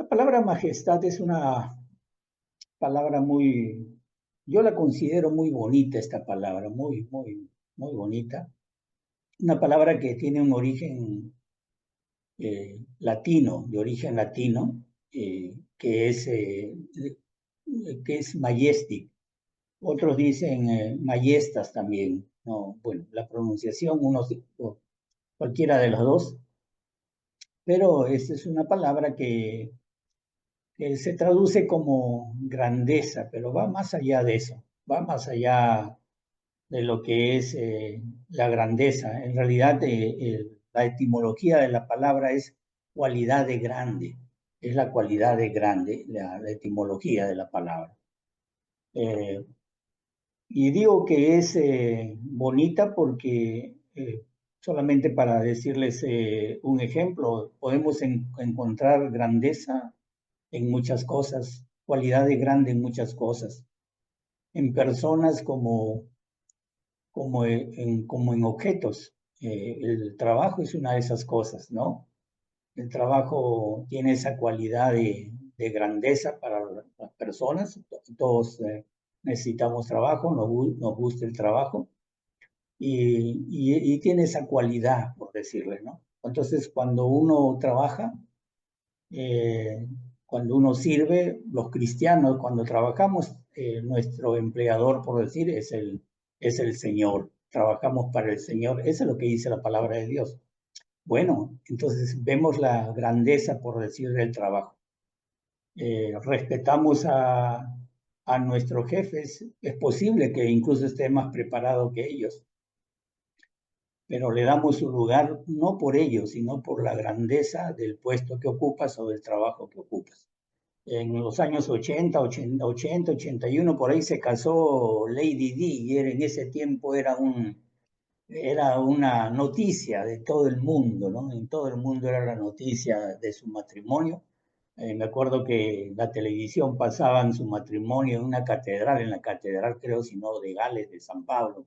La palabra majestad es una palabra muy, yo la considero muy bonita esta palabra, muy bonita. Una palabra que tiene un origen latino, de origen latino, que es majestic. Otros dicen majestas también. No, bueno, la pronunciación, o cualquiera de los dos, pero esta es una palabra que se traduce como grandeza, pero va más allá de eso, va más allá de lo que es la grandeza. En realidad, la etimología de la palabra es cualidad de grande, es la cualidad de grande, la etimología de la palabra. Eh, y digo que es bonita porque, solamente para decirles un ejemplo, podemos encontrar grandeza en muchas cosas, cualidad de grande en muchas cosas, en personas como en objetos. El trabajo es una de esas cosas, ¿no? El trabajo tiene esa cualidad de grandeza para las personas. Todos necesitamos trabajo, nos gusta el trabajo y tiene esa cualidad, por decirle, ¿no? Entonces, cuando uno trabaja, eh, cuando uno sirve, los cristianos, cuando trabajamos, nuestro empleador, por decir, es el Señor. Trabajamos para el Señor. Eso es lo que dice la palabra de Dios. Bueno, entonces vemos la grandeza, por decir, del trabajo. Respetamos a nuestros jefes. Es posible que incluso esté más preparado que ellos, pero le damos su lugar no por ello, sino por la grandeza del puesto que ocupas o del trabajo que ocupas. En los años 81, por ahí se casó Lady Di, y en ese tiempo era una noticia de todo el mundo, ¿no? En todo el mundo era la noticia de su matrimonio. Me acuerdo que la televisión pasaban su matrimonio en una catedral, en la catedral, creo, si no, de Gales, de San Pablo,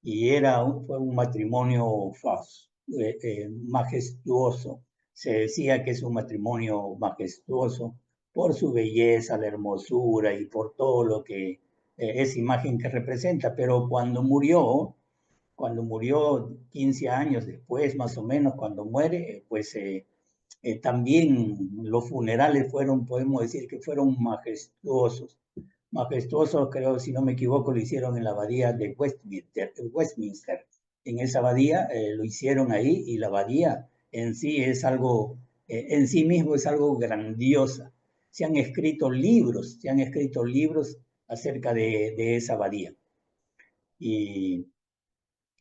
y fue un matrimonio majestuoso. Se decía que es un matrimonio majestuoso por su belleza, la hermosura y por todo lo que esa imagen que representa, pero cuando murió 15 años después, más o menos, cuando muere, pues también los funerales fueron, podemos decir que fueron majestuosos. Majestuosos, creo, si no me equivoco, lo hicieron en la abadía de Westminster. En esa abadía lo hicieron ahí, y la abadía en sí es algo, en sí mismo es algo grandiosa. Se han escrito libros acerca de esa abadía y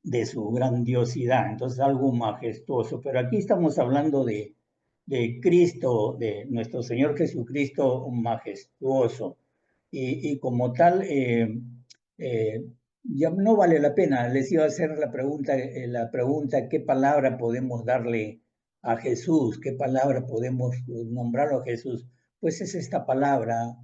de su grandiosidad. Entonces, algo majestuoso. Pero aquí estamos hablando de Cristo, de nuestro Señor Jesucristo majestuoso. Y como tal, eh, ya no vale la pena. Les iba a hacer la pregunta, ¿qué palabra podemos darle a Jesús? ¿Qué palabra podemos nombrarlo a Jesús? Pues es esta palabra,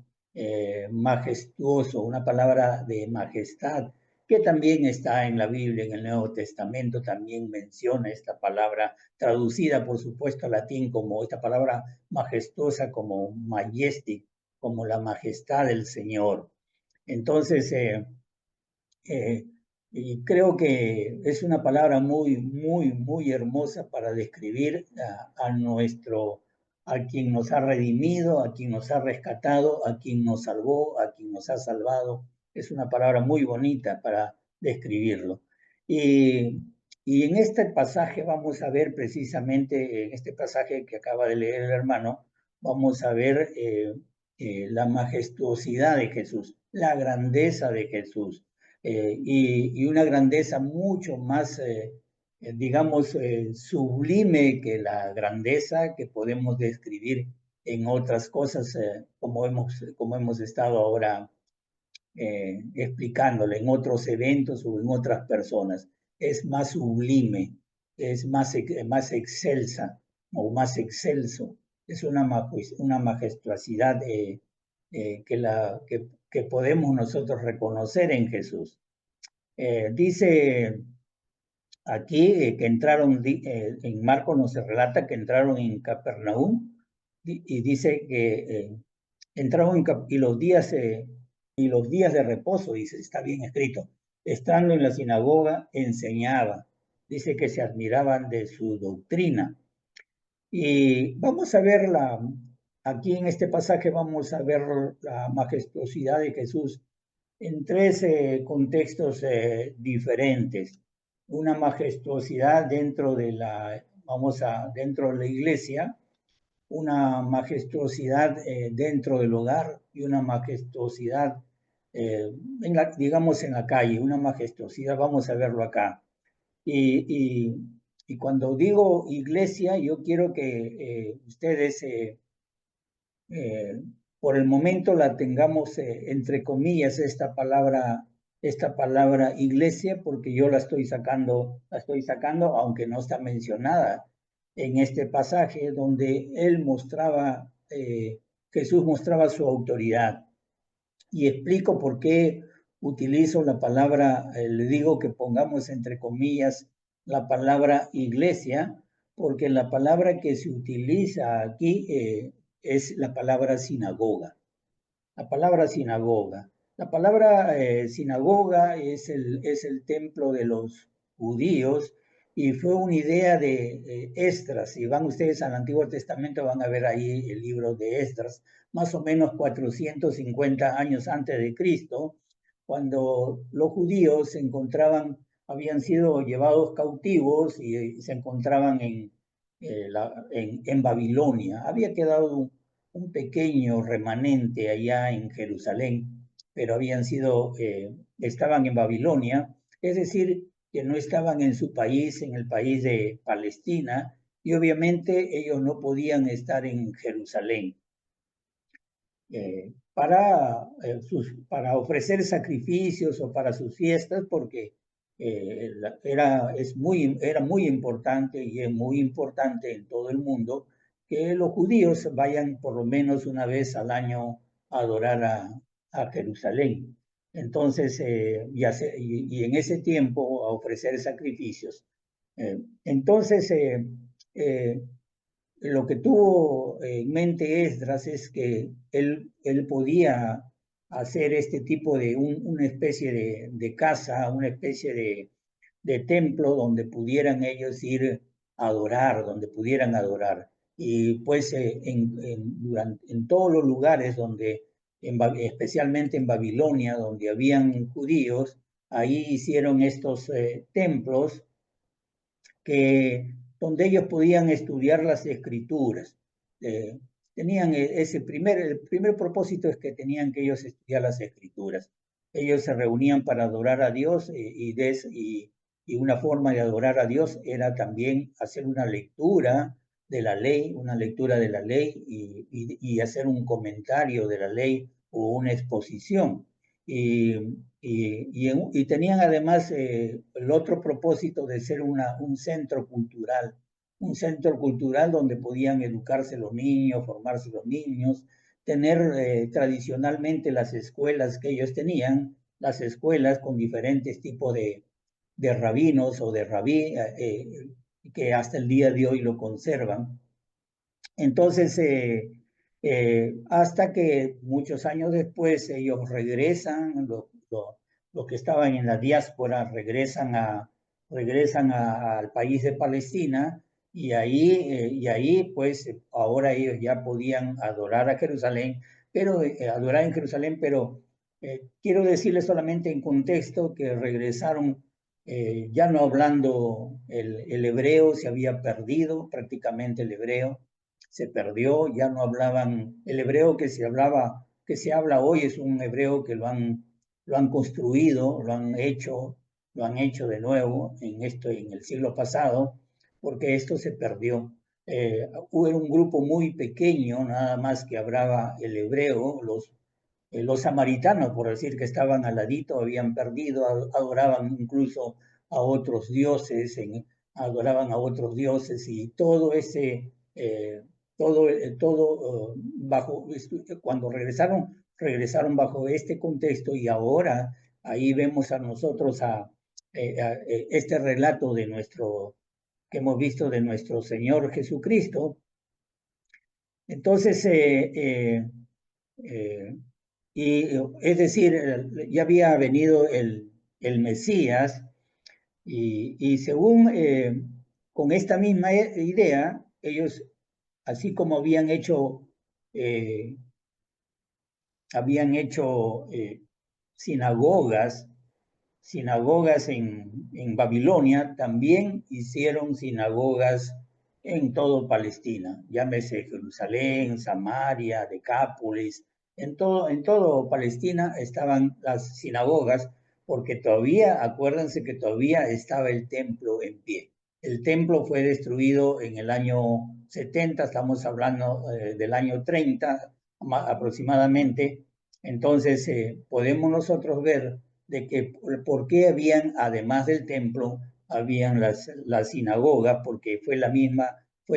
majestuoso, una palabra de majestad, que también está en la Biblia, en el Nuevo Testamento, también menciona esta palabra, traducida por supuesto al latín como esta palabra majestuosa, como majestic, como la majestad del Señor. Entonces, eh, y creo que es una palabra muy hermosa para describir a quien nos ha redimido, a quien nos ha rescatado, a quien nos salvó, a quien nos ha salvado. Es una palabra muy bonita para describirlo. Y, y en este pasaje vamos a ver precisamente, en este pasaje que acaba de leer el hermano, vamos a ver la majestuosidad de Jesús, la grandeza de Jesús, y una grandeza mucho más, digamos, sublime que la grandeza que podemos describir en otras cosas, como hemos estado ahora explicándole, en otros eventos o en otras personas. Es más sublime, es más excelsa o más excelso. Es una majestuosidad que podemos nosotros reconocer en Jesús. Dice aquí que entraron, en Marcos nos relata que entraron en Capernaum, y dice que entraban y y los días de reposo, dice, está bien escrito, estando en la sinagoga enseñaba, dice que se admiraban de su doctrina. Y vamos a ver aquí en este pasaje vamos a ver la majestuosidad de Jesús en tres contextos diferentes. Una majestuosidad dentro de dentro de la iglesia, una majestuosidad dentro del hogar y una majestuosidad, digamos, en la calle, una majestuosidad, vamos a verlo acá. Y, y, y cuando digo iglesia, yo quiero que ustedes por el momento la tengamos entre comillas esta palabra iglesia, porque yo la estoy sacando, aunque no está mencionada en este pasaje donde Jesús mostraba su autoridad. Y explico por qué utilizo la palabra, le digo que pongamos entre comillas la palabra iglesia, porque la palabra que se utiliza aquí es la palabra sinagoga. La palabra sinagoga. La palabra sinagoga es el templo de los judíos y fue una idea de Esdras. Si van ustedes al Antiguo Testamento van a ver ahí el libro de Esdras, más o menos 450 años antes de Cristo, cuando los judíos habían sido llevados cautivos y se encontraban en Babilonia. Había quedado un pequeño remanente allá en Jerusalén, pero estaban en Babilonia, es decir, que no estaban en su país, en el país de Palestina, y obviamente ellos no podían estar en Jerusalén para ofrecer sacrificios o para sus fiestas, porque era muy importante y es muy importante en todo el mundo que los judíos vayan por lo menos una vez al año a adorar a Jerusalén. Entonces, y en ese tiempo a ofrecer sacrificios. Entonces, lo que tuvo en mente Esdras es que él podía hacer este tipo de una especie de casa, una especie de templo donde pudieran ellos ir a adorar, donde pudieran adorar. Y pues en todos los lugares especialmente en Babilonia, donde habían judíos, ahí hicieron estos templos donde ellos podían estudiar las escrituras. Eh, el primer propósito es que tenían que ellos estudiar las escrituras. Ellos se reunían para adorar a Dios y una forma de adorar a Dios era también hacer una lectura de la ley, y hacer un comentario de la ley o una exposición. Y tenían además el otro propósito de ser un un centro cultural donde podían educarse los niños, formarse los niños, tener tradicionalmente las escuelas que ellos tenían, las escuelas con diferentes tipos de rabinos o de rabí, que hasta el día de hoy lo conservan. Entonces, hasta que muchos años después ellos regresan, los que estaban en la diáspora regresan al país de Palestina y ahí pues ahora ellos ya podían adorar a Jerusalén, pero adorar en Jerusalén, pero quiero decirles solamente en contexto que regresaron ya no hablando el hebreo, se había perdido prácticamente el hebreo se perdió, ya no hablaban, el hebreo que se habla hoy es un hebreo que lo han construido, lo han hecho de nuevo en el siglo pasado, porque esto se perdió. Hubo un grupo muy pequeño, nada más que hablaba el hebreo, los samaritanos, por decir que estaban al ladito, habían perdido, adoraban incluso a otros dioses, adoraban a otros dioses y todo ese bajo, cuando regresaron bajo este contexto y ahora ahí vemos a nosotros este relato que hemos visto de nuestro Señor Jesucristo, Entonces, y es decir, ya había venido el Mesías y según con esta misma idea, ellos, así como eh, habían hecho sinagogas, sinagogas en Babilonia, también hicieron sinagogas en todo Palestina, llámese Jerusalén, Samaria, Decápolis, en todo Palestina estaban las sinagogas, porque todavía, acuérdense que todavía estaba el templo en pie. El templo fue destruido en el año 70, estamos hablando del año 30 aproximadamente. Entonces, podemos nosotros ver de que por qué habían, además del templo, habían las sinagogas, porque fue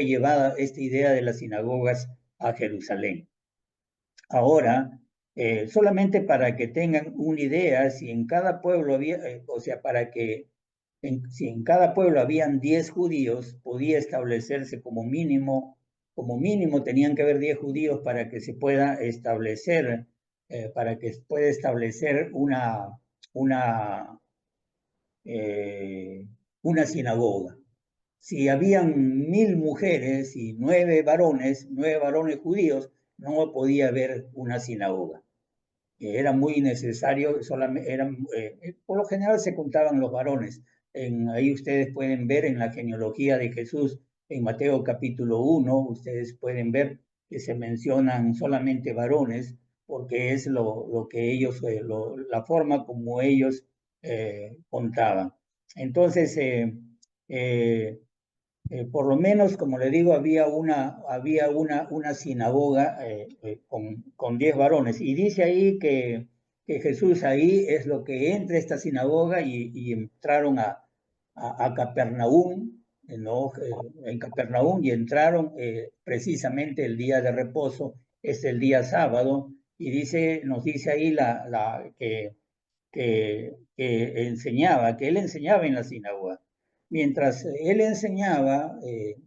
llevada esta idea de las sinagogas a Jerusalén. Ahora, solamente para que tengan una idea, si en cada pueblo había, o sea, si en cada pueblo habían 10 judíos, podía establecerse como mínimo tenían que haber 10 judíos para que se pueda establecer, una, eh, una sinagoga. Si habían 1000 mujeres y 9 varones judíos, no podía haber una sinagoga. Era muy necesario, por lo general se contaban los varones. Ahí ustedes pueden ver en la genealogía de Jesús, en Mateo capítulo 1, ustedes pueden ver que se mencionan solamente varones, porque es lo que ellos, la forma como ellos contaban. Entonces, eh, por lo menos, como le digo, una sinagoga con 10 varones. Y dice ahí que Jesús ahí es lo que entra a esta sinagoga y entraron a Capernaum, ¿no? En Capernaum y entraron precisamente el día de reposo, es el día sábado, y nos dice ahí que él enseñaba en la sinagoga. Mientras él enseñaba,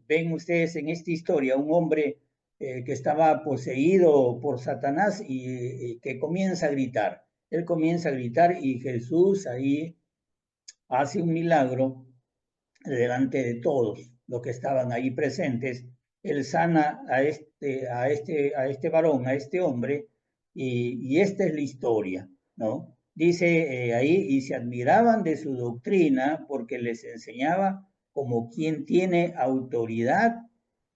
ven ustedes en esta historia un hombre que estaba poseído por Satanás y que comienza a gritar. Él comienza a gritar y Jesús ahí hace un milagro delante de todos los que estaban ahí presentes. Él sana a este varón, a este hombre, y esta es la historia, ¿no? Dice ahí, y se admiraban de su doctrina porque les enseñaba como quien tiene autoridad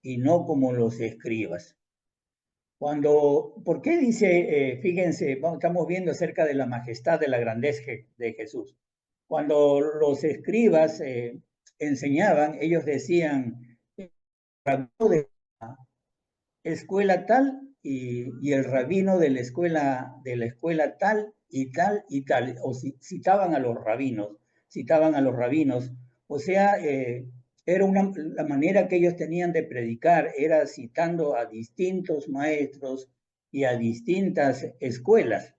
y no como los escribas. ¿Por qué dice, fíjense, estamos viendo acerca de la majestad, de la grandeza de Jesús? Cuando los escribas enseñaban, ellos decían, rabino de la escuela tal y el rabino de la escuela tal y tal y tal, o citaban a los rabinos, o sea, era la manera que ellos tenían de predicar, era citando a distintos maestros y a distintas escuelas.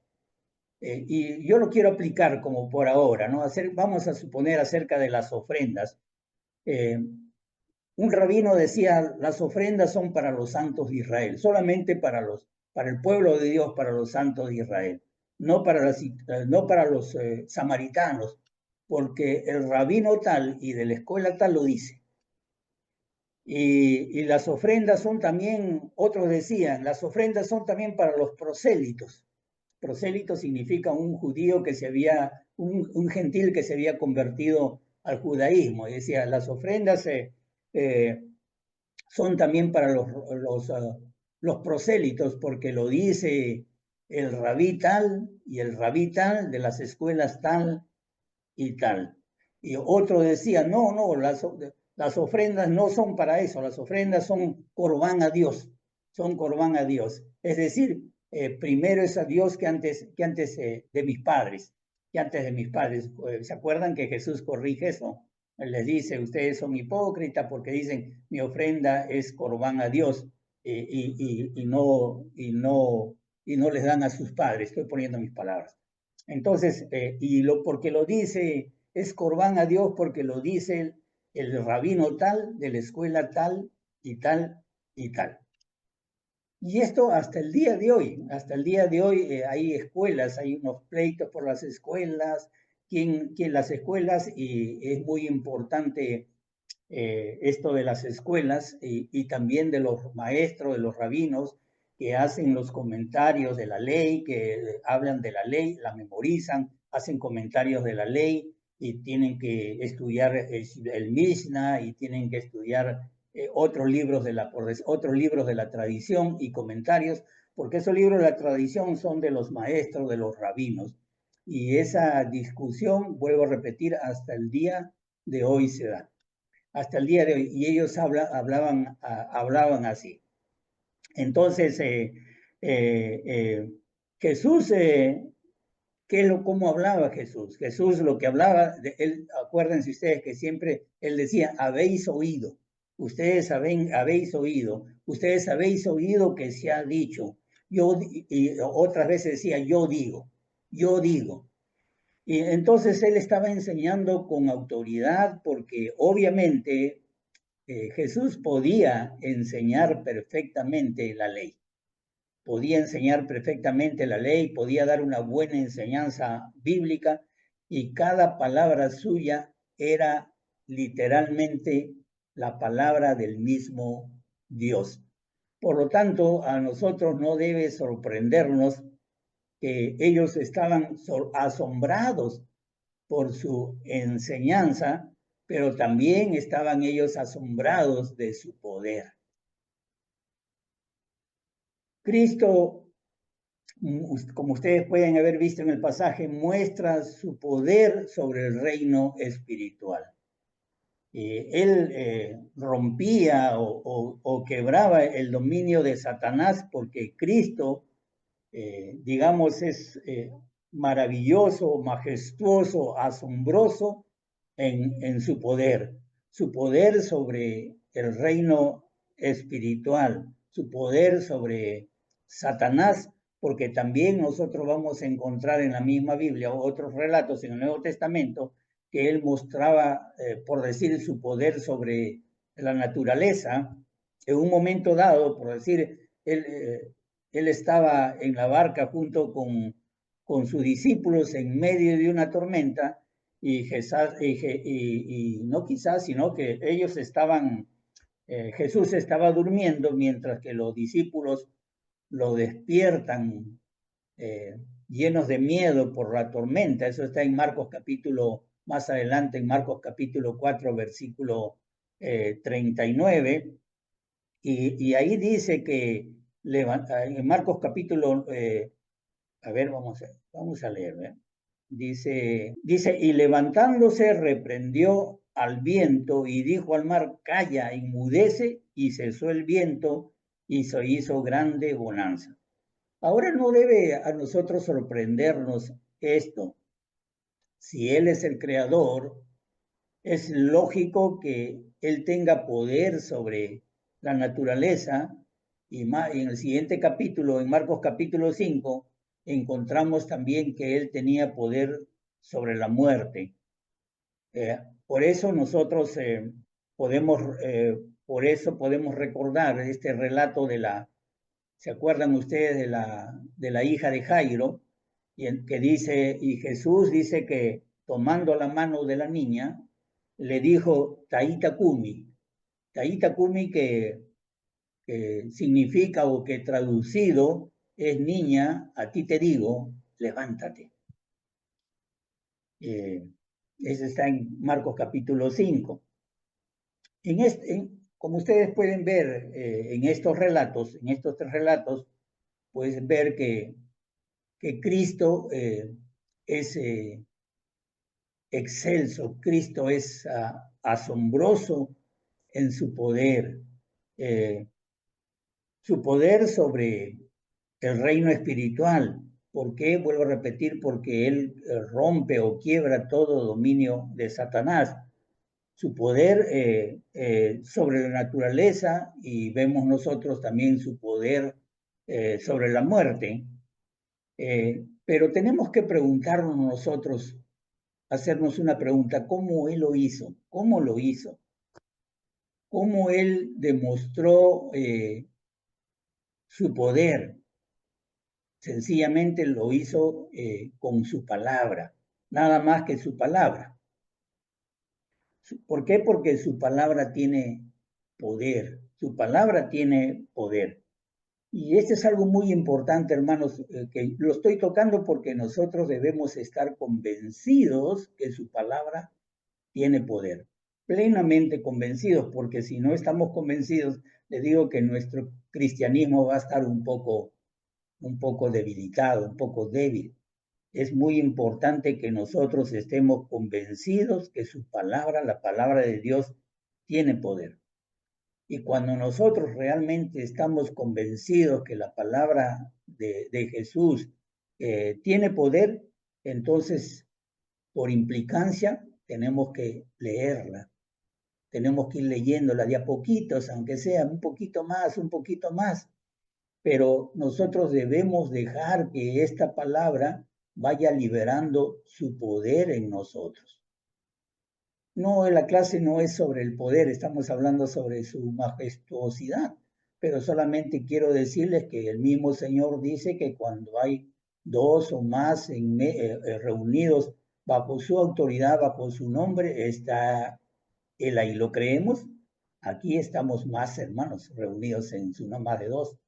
Y yo lo quiero aplicar como por ahora, ¿no? Vamos a suponer acerca de las ofrendas. Eh, un rabino decía, las ofrendas son para los santos de Israel, solamente para el pueblo de Dios, para los santos de Israel, no para los samaritanos, porque el rabino tal y de la escuela tal lo dice. Y las ofrendas son también, otros decían, las ofrendas son también para los prosélitos. Prosélito significa un judío un gentil que se había convertido al judaísmo. Y decía, las ofrendas eh, son también para los prosélitos, porque lo dice el rabí tal y el rabí tal de las escuelas tal y tal. Y otro decía, no, no, las ofrendas no son para eso, las ofrendas son corbán a Dios, son corbán a Dios. Es decir, primero es a Dios que antes de mis padres, que antes de mis padres. ¿Se acuerdan que Jesús corrige eso? Les dice, ustedes son hipócritas porque dicen, mi ofrenda es corbán a Dios y no les dan a sus padres. Estoy poniendo mis palabras. Entonces, porque lo dice, es corbán a Dios porque lo dice el rabino tal, de la escuela tal y tal y tal. Y esto hasta el día de hoy, hay escuelas, hay unos pleitos por las escuelas, quién las escuelas, y es muy importante esto de las escuelas y también de los maestros, de los rabinos, que hacen los comentarios de la ley, que hablan de la ley, la memorizan, hacen comentarios de la ley y tienen que estudiar el Mishnah y tienen que estudiar otros libros de la tradición y comentarios, porque esos libros de la tradición son de los maestros, de los rabinos. Y esa discusión, vuelvo a repetir, hasta el día de hoy se da. Hasta el día de hoy. Y ellos hablaban así. Entonces, Jesús, ¿cómo hablaba Jesús? Jesús lo que hablaba, él, acuérdense ustedes que siempre él decía, habéis oído, ustedes habéis oído que se ha dicho, y otras veces decía, yo digo. Y entonces él estaba enseñando con autoridad porque obviamente Jesús podía enseñar perfectamente la ley, podía dar una buena enseñanza bíblica y cada palabra suya era literalmente la palabra del mismo Dios. Por lo tanto, a nosotros no debe sorprendernos que ellos estaban asombrados por su enseñanza, pero también estaban ellos asombrados de su poder. Cristo, como ustedes pueden haber visto en el pasaje, muestra su poder sobre el reino espiritual. Él rompía o quebraba el dominio de Satanás porque Cristo, digamos, es maravilloso, majestuoso, asombroso en su poder sobre el reino espiritual, su poder sobre Satanás, porque también nosotros vamos a encontrar en la misma Biblia otros relatos en el Nuevo Testamento que él mostraba, por decir, su poder sobre la naturaleza. En un momento dado, por decir, él estaba en la barca junto con sus discípulos en medio de una tormenta y no quizás, sino que ellos estaban, Jesús estaba durmiendo mientras que los discípulos lo despiertan llenos de miedo por la tormenta. Eso está en Marcos capítulo, más adelante en Marcos capítulo 4, versículo 39. Y ahí dice que en Marcos capítulo, a ver, vamos a leer, ¿eh? Dice, y levantándose reprendió al viento y dijo al mar, calla, enmudece, y cesó el viento y se hizo grande bonanza. Ahora no debe a nosotros sorprendernos esto. Si Él es el creador, es lógico que Él tenga poder sobre la naturaleza. Y en el siguiente capítulo, en Marcos capítulo 5, encontramos también que Él tenía poder sobre la muerte. Por eso nosotros por eso podemos recordar este relato ¿se acuerdan ustedes de la hija de Jairo? Que dice, y Jesús dice que tomando la mano de la niña, le dijo Taita Kumi, que significa o que traducido es niña, a ti te digo, levántate. Eso está en Marcos capítulo 5. Como ustedes pueden ver en estos tres relatos, puedes ver que Cristo es excelso, Cristo es asombroso en su poder sobre el reino espiritual. ¿Por qué? Vuelvo a repetir, porque Él rompe o quiebra todo dominio de Satanás. Su poder sobre la naturaleza y vemos nosotros también su poder sobre la muerte. Pero tenemos que preguntarnos nosotros, hacernos una pregunta, ¿cómo Él lo hizo? ¿Cómo lo hizo? ¿Cómo Él demostró su poder. Sencillamente lo hizo con su palabra, nada más que su palabra. ¿Por qué? Porque su palabra tiene poder, su palabra tiene poder. Y este es algo muy importante, hermanos, que lo estoy tocando porque nosotros debemos estar convencidos que su palabra tiene poder, plenamente convencidos, porque si no estamos convencidos, les digo que nuestro cristianismo va a estar un poco debilitado, un poco débil. Es muy importante que nosotros estemos convencidos que su palabra, la palabra de Dios, tiene poder. Y cuando nosotros realmente estamos convencidos que la palabra de Jesús tiene poder, entonces, por implicancia, tenemos que leerla. Tenemos que ir leyéndola de a poquitos, aunque sea un poquito más, pero nosotros debemos dejar que esta palabra vaya liberando su poder en nosotros. No, la clase no es sobre el poder, estamos hablando sobre su majestuosidad, pero solamente quiero decirles que el mismo Señor dice que cuando hay dos o más reunidos bajo su autoridad, bajo su nombre, está Él ahí. ¿Lo creemos? Aquí estamos más hermanos reunidos en su nombre, más de dos.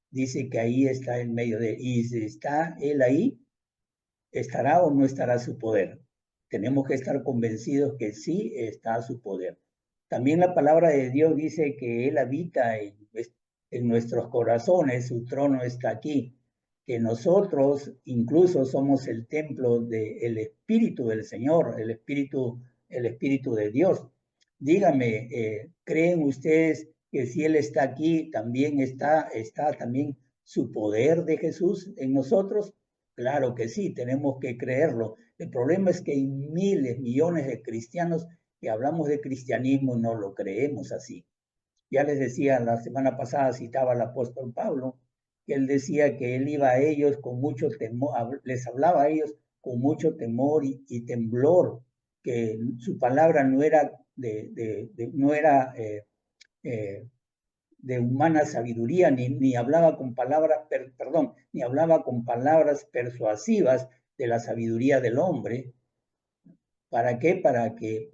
Dice que ahí está en medio de, y si está Él ahí, ¿estará o no estará su poder? Tenemos que estar convencidos que sí está su poder. También la palabra de Dios dice que Él habita en nuestros corazones, su trono está aquí, que nosotros incluso somos el templo del Espíritu del Señor, el Espíritu de Dios. Dígame, ¿creen ustedes que si Él está aquí, también está también su poder de Jesús en nosotros? Claro que sí, tenemos que creerlo. El problema es que hay miles, millones de cristianos que hablamos de cristianismo y no lo creemos así. Ya les decía, la semana pasada citaba al apóstol Pablo, que él decía que él iba a ellos con mucho temor, les hablaba a ellos con mucho temor y temblor, que su palabra no era no era de humana sabiduría, ni hablaba con palabras, ni hablaba con palabras persuasivas de la sabiduría del hombre. ¿Para qué? Para que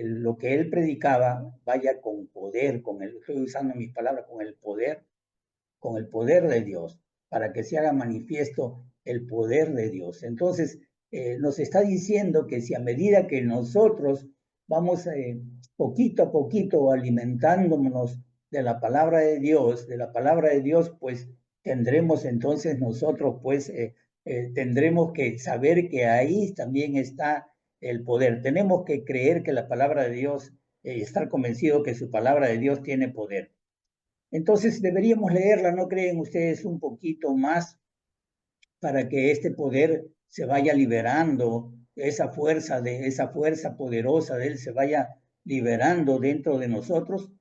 lo que él predicaba vaya con poder, estoy usando mis palabras, con el poder de Dios, para que se haga manifiesto el poder de Dios. Entonces, nos está diciendo que si a medida que nosotros vamos poquito a poquito alimentándonos de la palabra de Dios, pues tendremos entonces nosotros, pues tendremos que saber que ahí también está el poder. Tenemos que creer que la palabra de Dios, estar convencido que su palabra de Dios tiene poder. Entonces deberíamos leerla, ¿no creen ustedes, un poquito más para que este poder se vaya liberando, esa fuerza poderosa de Él se vaya liberando dentro de nosotros?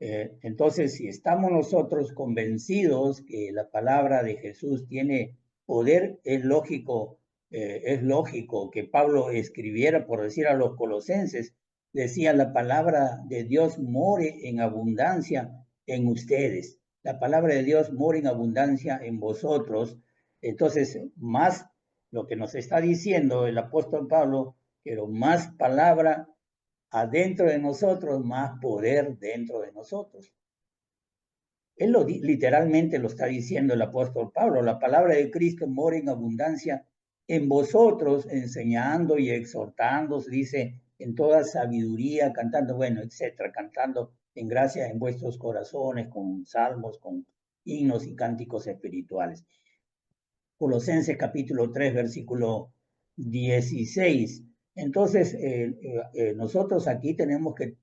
Entonces, si estamos nosotros convencidos que la palabra de Jesús tiene poder, es lógico que Pablo escribiera, por decir a los colosenses, decía, la palabra de Dios more en abundancia en ustedes. La palabra de Dios mora en abundancia en vosotros. Entonces, más lo que nos está diciendo el apóstol Pablo, pero más palabra adentro de nosotros, más poder dentro de nosotros. Él literalmente lo está diciendo el apóstol Pablo. La palabra de Cristo mora en abundancia en vosotros, enseñando y exhortando, dice, en toda sabiduría, cantando, bueno, etcétera, cantando en gracia en vuestros corazones, con salmos, con himnos y cánticos espirituales. Colosenses capítulo 3, versículo 16. Entonces, nosotros aquí tenemos que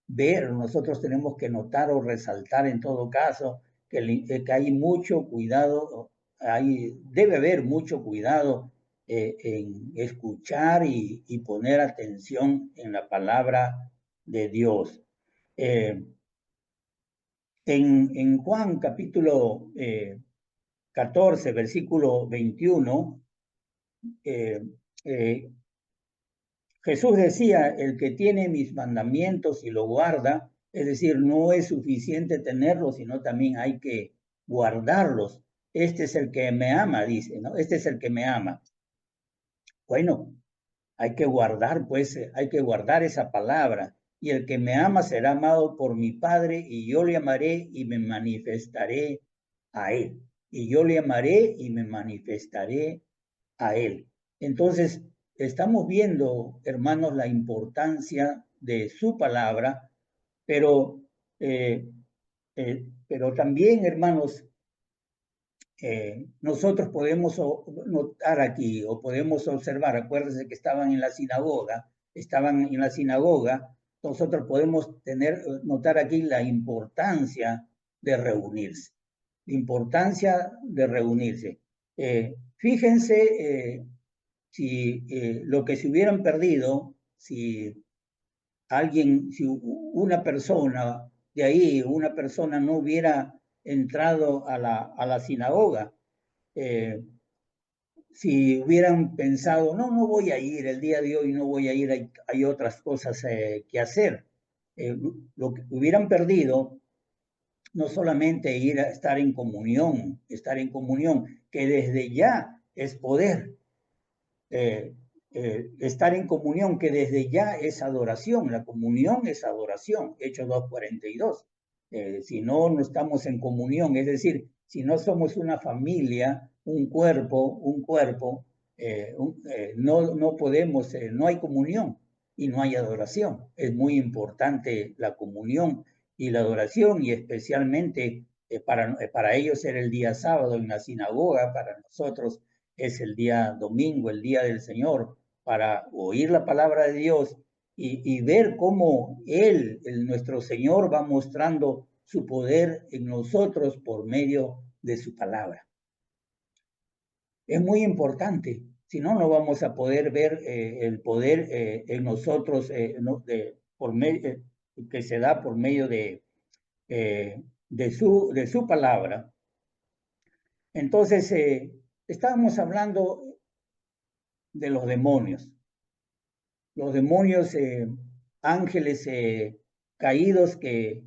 nosotros tenemos que notar o resaltar en todo caso que hay mucho cuidado, debe haber mucho cuidado en escuchar y poner atención en la palabra de Dios. En Juan capítulo 14, versículo 21, Jesús decía, el que tiene mis mandamientos y lo guarda, Es decir, no es suficiente tenerlos, sino también hay que guardarlos. Este es el que me ama, dice, ¿no? Este es el que me ama. Bueno, hay que guardar, pues, hay que guardar esa palabra. Y el que me ama será amado por mi Padre, y yo le amaré y me manifestaré a él. Y yo le amaré y me manifestaré a él. Entonces, estamos viendo, hermanos, la importancia de su palabra, pero, pero también, hermanos, nosotros podemos notar aquí o podemos observar, acuérdense que estaban en la sinagoga, nosotros podemos notar aquí la importancia de reunirse, la importancia de reunirse. Fíjense si lo que se hubieran perdido, si si una persona de ahí, una persona no hubiera entrado a la sinagoga, si hubieran pensado, no, no voy a ir, el día de hoy no voy a ir, hay otras cosas que hacer. Lo que hubieran perdido, no solamente ir a estar en comunión, que desde ya es poder, estar en comunión, que desde ya es adoración, la comunión es adoración, Hechos 2:42. Si no, no estamos en comunión, es decir, si no somos una familia, un cuerpo, no podemos, no hay comunión y no hay adoración. Es muy importante la comunión y la adoración, y especialmente para ellos era el día sábado en la sinagoga, para nosotros es el día domingo, el día del Señor, para oír la palabra de Dios y ver cómo nuestro Señor, va mostrando su poder en nosotros por medio de su palabra. Es muy importante, si no, no vamos a poder ver el poder en nosotros que se da por medio de su palabra. Entonces, estábamos hablando de los demonios. Los demonios, ángeles caídos que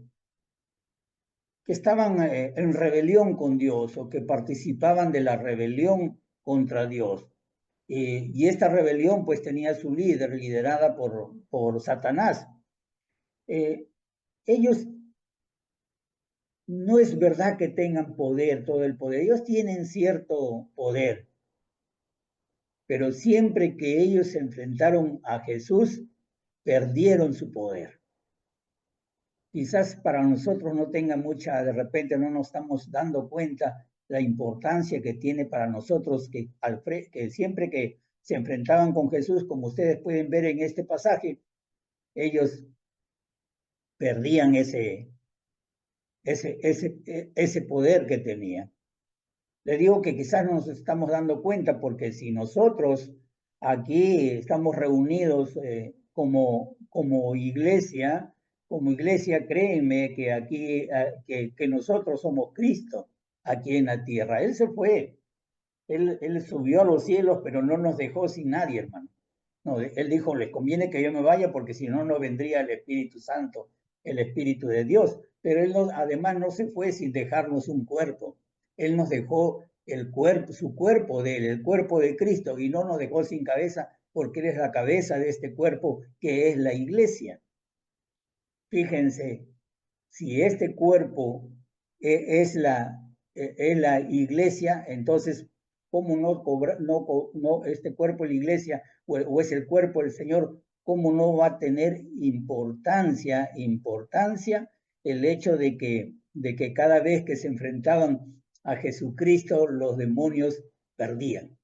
estaban en rebelión con Dios o que participaban de la rebelión contra Dios. Y esta rebelión pues tenía su líder, liderada por Satanás. Ellos no es verdad que tengan poder, todo el poder. Ellos tienen cierto poder, pero siempre que ellos se enfrentaron a Jesús, perdieron su poder. Quizás para nosotros no tenga mucha, de repente no nos estamos dando cuenta la importancia que tiene para nosotros que siempre que se enfrentaban con Jesús, como ustedes pueden ver en este pasaje, ellos perdían ese poder que tenían. Le digo que quizás no nos estamos dando cuenta porque si nosotros aquí estamos reunidos como iglesia, créenme que aquí, que nosotros somos Cristo aquí en la tierra. Él se fue, él subió a los cielos, pero no nos dejó sin nadie, hermano. No, él dijo, les conviene que yo me vaya porque si no, no vendría el Espíritu Santo, el Espíritu de Dios. Pero él además no se fue sin dejarnos un cuerpo. Él nos dejó el cuerpo, su cuerpo de él, el cuerpo de Cristo, y no nos dejó sin cabeza porque él es la cabeza de este cuerpo que es la iglesia. Fíjense, si este cuerpo es la iglesia, entonces, ¿cómo no este cuerpo es la iglesia o es el cuerpo del Señor? ¿Cómo no va a tener importancia el hecho de que cada vez que se enfrentaban a Jesucristo, los demonios perdían?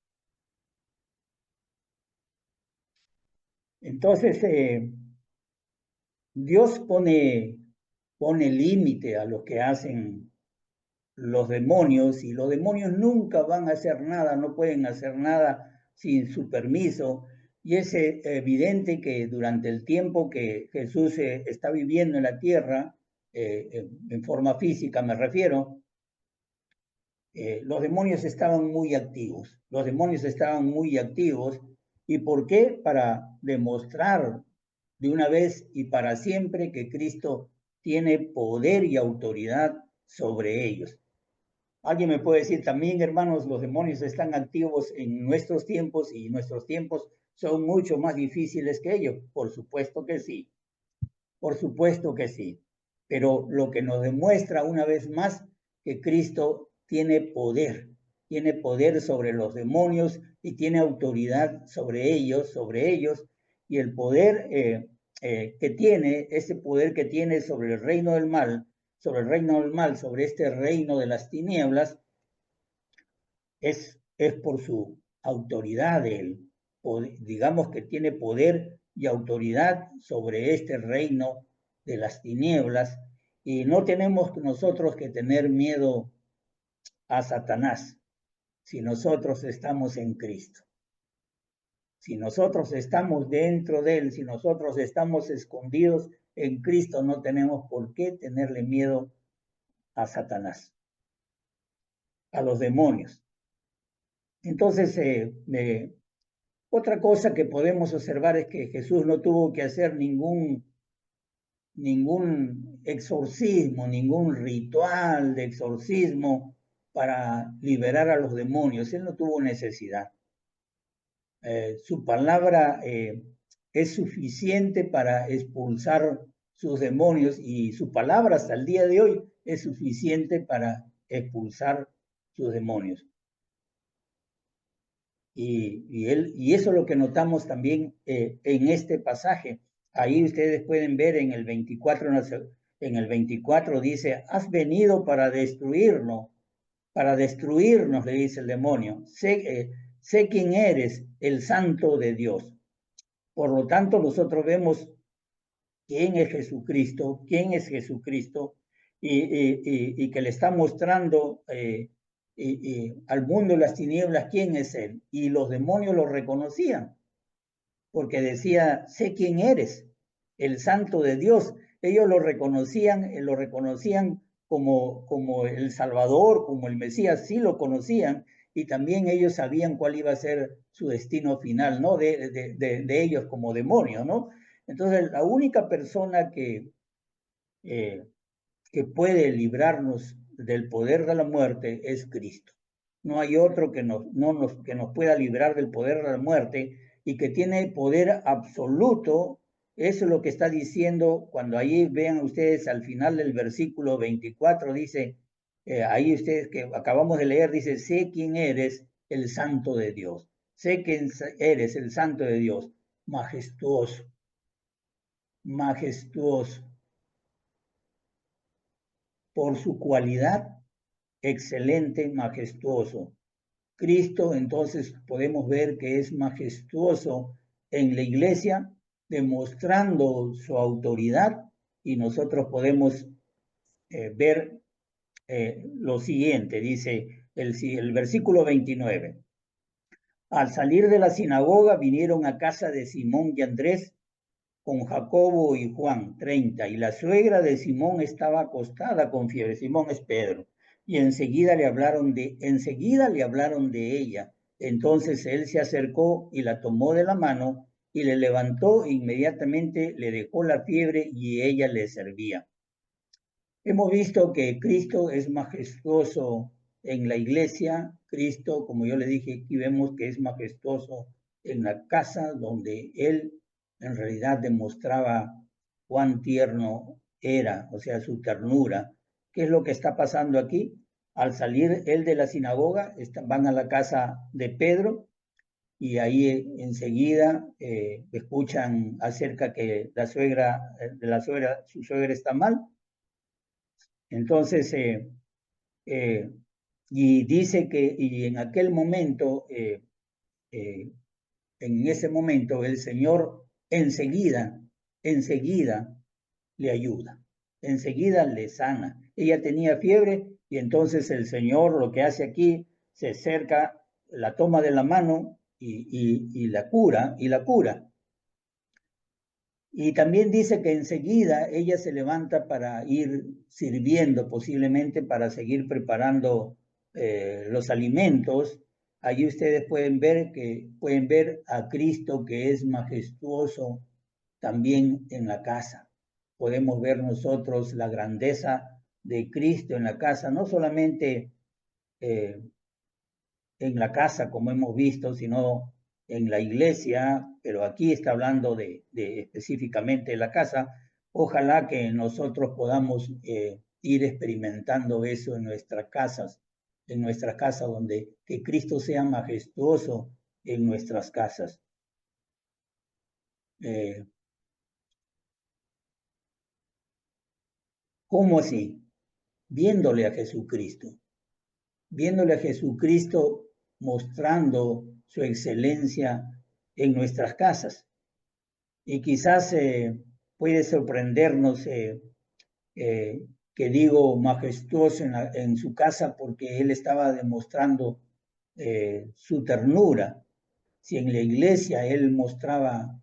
Entonces, Dios pone límite a lo que hacen los demonios, y los demonios nunca van a hacer nada, no pueden hacer nada sin su permiso. Y es evidente que durante el tiempo que Jesús está viviendo en la tierra, en forma física me refiero, los demonios estaban muy activos. Los demonios estaban muy activos. ¿Y por qué? Para demostrar de una vez y para siempre que Cristo tiene poder y autoridad sobre ellos. Alguien me puede decir también, hermanos, los demonios están activos en nuestros tiempos y nuestros tiempos son mucho más difíciles que ellos. Por supuesto que sí, por supuesto que sí. Pero lo que nos demuestra una vez más que Cristo tiene poder sobre los demonios y tiene autoridad sobre ellos, y el poder que tiene, ese poder que tiene sobre el reino del mal, sobre este reino de las tinieblas, es por su autoridad de él. Digamos que tiene poder y autoridad sobre este reino de las tinieblas, y no tenemos nosotros que tener miedo a Satanás si nosotros estamos en Cristo. Si nosotros estamos dentro de él, si nosotros estamos escondidos en Cristo, no tenemos por qué tenerle miedo a Satanás, a los demonios. Entonces, otra cosa que podemos observar es que Jesús no tuvo que hacer ningún exorcismo, ningún ritual de exorcismo para liberar a los demonios. Él no tuvo necesidad. Su palabra es suficiente para expulsar sus demonios, y su palabra hasta el día de hoy es suficiente para expulsar sus demonios. Y eso es lo que notamos también en este pasaje. Ahí ustedes pueden ver en el 24, dice: has venido para destruirnos, le dice el demonio. Sé quién eres, el Santo de Dios. Por lo tanto, nosotros vemos quién es Jesucristo, y que le está mostrando al mundo de las tinieblas quién es él. Y los demonios lo reconocían, porque decía: sé quién eres, el Santo de Dios. Ellos lo reconocían como el Salvador, como el Mesías, sí lo conocían, y también ellos sabían cuál iba a ser su destino final, ¿no? De ellos como demonios, ¿no? Entonces, la única persona que puede librarnos del poder de la muerte es Cristo. No hay otro que nos pueda librar del poder de la muerte, y que tiene poder absoluto. Eso es lo que está diciendo cuando ahí vean ustedes al final del versículo 24, dice, ahí ustedes que acabamos de leer, dice: sé quién eres, el Santo de Dios. Sé quién eres, el Santo de Dios. Majestuoso, majestuoso. Por su cualidad, excelente, majestuoso. Cristo, entonces, podemos ver que es majestuoso en la iglesia, demostrando su autoridad, y nosotros podemos ver lo siguiente. Dice el versículo 29. Al salir de la sinagoga vinieron a casa de Simón y Andrés con Jacobo y Juan, 30, y la suegra de Simón estaba acostada con fiebre. Simón es Pedro. Y enseguida le hablaron de ella. Entonces él se acercó y la tomó de la mano y le levantó, e inmediatamente le dejó la fiebre y ella le servía. Hemos visto que Cristo es majestuoso en la iglesia. Cristo, como yo le dije, aquí vemos que es majestuoso en la casa donde él en realidad demostraba cuán tierno era, o sea, su ternura. ¿Qué es lo que está pasando aquí? Al salir él de la sinagoga, van a la casa de Pedro, y ahí enseguida escuchan acerca que su suegra está mal. Entonces, y dice que en aquel momento, en ese momento, el Señor enseguida le ayuda, enseguida le sana. Ella tenía fiebre, y entonces el Señor lo que hace aquí, se acerca, la toma de la mano y la cura. Y también dice que enseguida ella se levanta para ir sirviendo, posiblemente para seguir preparando los alimentos. Allí ustedes pueden ver a Cristo, que es majestuoso también en la casa. podemos ver nosotros la grandeza de Cristo en la casa, no solamente en la casa, como hemos visto, sino en la iglesia, pero aquí está hablando de específicamente de la casa. Ojalá que nosotros podamos ir experimentando eso en nuestras casas, donde que Cristo sea majestuoso en nuestras casas. ¿Cómo así? Viéndole a Jesucristo. Viéndole a Jesucristo mostrando su excelencia en nuestras casas. Y quizás puede sorprendernos que digo majestuoso en su casa porque él estaba demostrando su ternura. Si en la iglesia él mostraba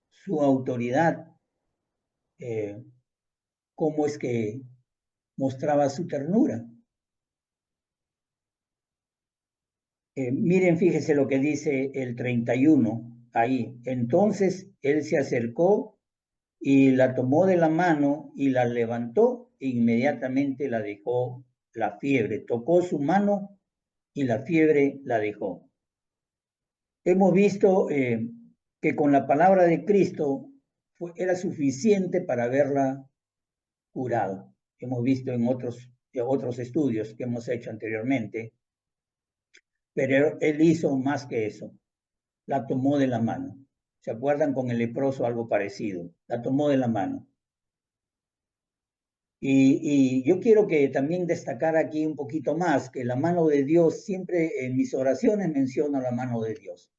su autoridad, ¿cómo es que mostraba su ternura? Miren, fíjese lo que dice el 31 ahí. Entonces él se acercó y la tomó de la mano y la levantó e inmediatamente la dejó la fiebre. Tocó su mano y la fiebre la dejó. Hemos visto que con la palabra de Cristo era suficiente para haberla curado. Hemos visto en otros estudios que hemos hecho anteriormente, pero él hizo más que eso. La tomó de la mano. ¿Se acuerdan con el leproso algo parecido? La tomó de la mano. Y yo quiero que también destacar aquí un poquito más que la mano de Dios, siempre en mis oraciones menciono la mano de Dios.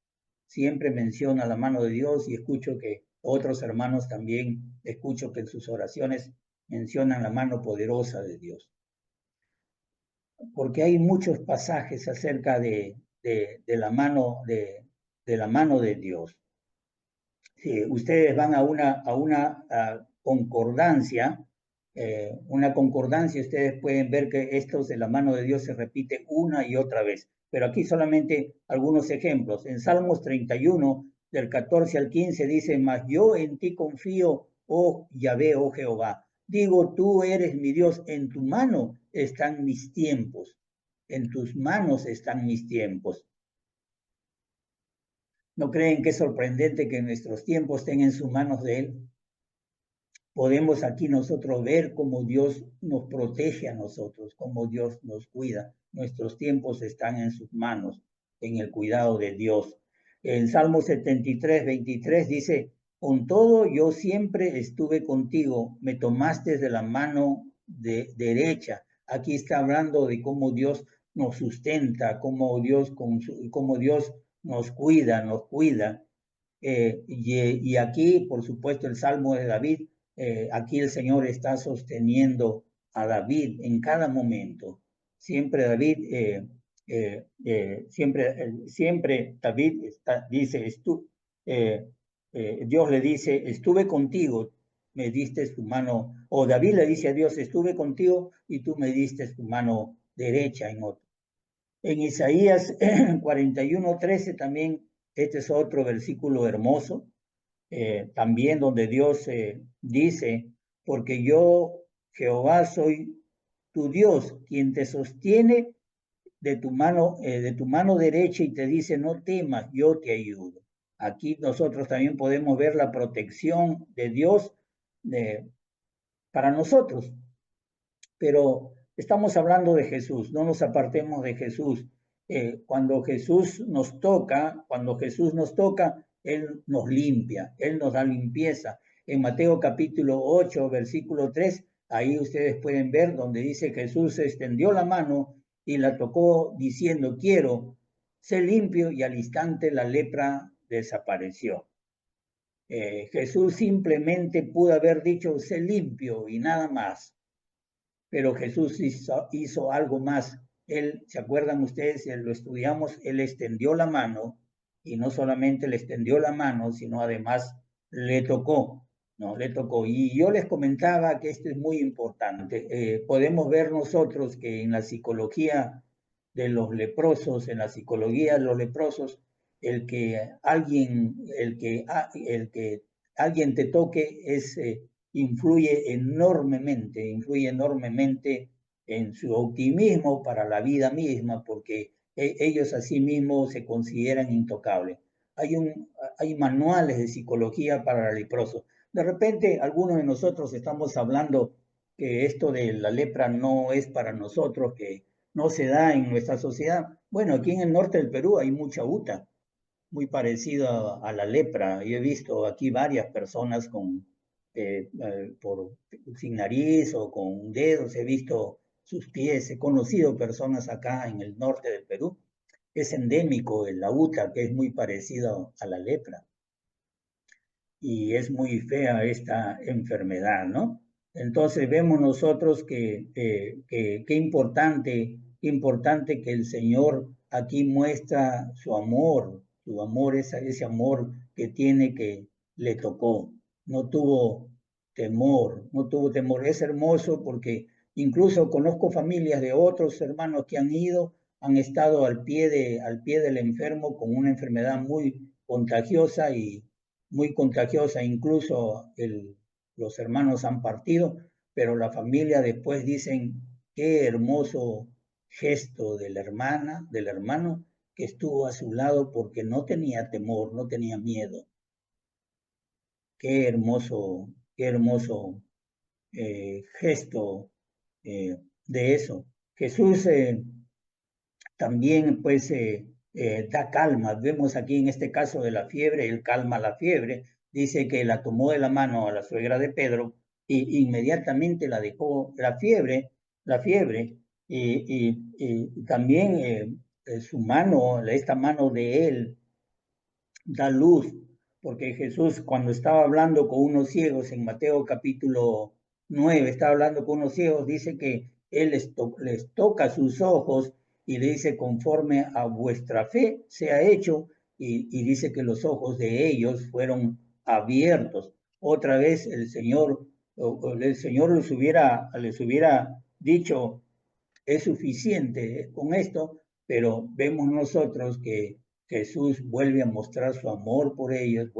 Siempre menciona la mano de Dios y escucho que otros hermanos también, escucho que en sus oraciones mencionan la mano poderosa de Dios. Porque hay muchos pasajes acerca de la mano de Dios. Si ustedes van a una concordancia, ustedes pueden ver que estos de la mano de Dios se repite una y otra vez. Pero aquí solamente algunos ejemplos. En Salmos 31, del 14 al 15, dice, mas yo en ti confío, oh Yahvé, oh Jehová. Digo, tú eres mi Dios, en tu mano están mis tiempos, en tus manos están mis tiempos. ¿No creen que es sorprendente que nuestros tiempos estén en sus manos de Él? Podemos aquí nosotros ver cómo Dios nos protege a nosotros, cómo Dios nos cuida. Nuestros tiempos están en sus manos, en el cuidado de Dios. En Salmo 73, 23 dice, con todo yo siempre estuve contigo, me tomaste de la mano derecha. Aquí está hablando de cómo Dios nos sustenta, cómo Dios nos cuida. Y aquí, por supuesto, el Salmo de David, aquí el Señor está sosteniendo a David en cada momento. Siempre David, siempre David dice, Dios le dice, estuve contigo, me diste tu mano, o David le dice a Dios, estuve contigo y tú me diste tu mano derecha en otro. En Isaías 41:13 también, este es otro versículo hermoso, también donde Dios dice, porque yo, Jehová, soy tu Dios, quien te sostiene de tu mano derecha y te dice, no temas, yo te ayudo. Aquí nosotros también podemos ver la protección de Dios para nosotros, pero estamos hablando de Jesús, no nos apartemos de Jesús. Cuando Jesús nos toca, Él nos limpia, Él nos da limpieza. En Mateo capítulo 8, versículo 3, ahí ustedes pueden ver donde dice Jesús extendió la mano y la tocó diciendo, quiero ser limpio, y al instante la lepra desapareció. Jesús simplemente pudo haber dicho, sé limpio y nada más. Pero Jesús hizo algo más. Él, ¿se acuerdan ustedes? Lo estudiamos, él extendió la mano y no solamente le extendió la mano, sino además le tocó, ¿no? Le tocó. Y yo les comentaba que esto es muy importante. Podemos ver nosotros que en la psicología de los leprosos, en la psicología de los leprosos, el que alguien te toque es influye enormemente en su optimismo para la vida misma, porque ellos a sí mismos se consideran intocables. Hay manuales de psicología para leprosos. De repente, algunos de nosotros estamos hablando que esto de la lepra no es para nosotros, que no se da en nuestra sociedad. Bueno, aquí en el norte del Perú hay mucha UTA, muy parecida a la lepra. Yo he visto aquí varias personas sin nariz o con dedos, he visto sus pies, he conocido personas acá en el norte del Perú. Es endémico el UTA, que es muy parecido a la lepra. Y es muy fea esta enfermedad, ¿no? Entonces vemos nosotros que importante que el Señor aquí muestra su amor, ese amor que tiene que le tocó. No tuvo no tuvo temor. Es hermoso porque incluso conozco familias de otros hermanos que han estado al pie del enfermo con una enfermedad muy contagiosa incluso los hermanos han partido, pero la familia después dicen, qué hermoso gesto de la hermana, del hermano, que estuvo a su lado porque no tenía temor, no tenía miedo. Qué hermoso gesto de eso. Jesús también pues da calma. Vemos aquí en este caso de la fiebre, él calma la fiebre, dice que la tomó de la mano a la suegra de Pedro y inmediatamente la dejó la fiebre, y también su mano, esta mano de él, da luz, porque Jesús cuando estaba hablando con unos ciegos en Mateo capítulo 9, estaba hablando con unos ciegos, dice que Él les toca sus ojos y le dice, conforme a vuestra fe se ha hecho, y dice que los ojos de ellos fueron abiertos. Otra vez el Señor les hubiera dicho, es suficiente con esto, pero vemos nosotros que Jesús vuelve a mostrar su amor por ellos,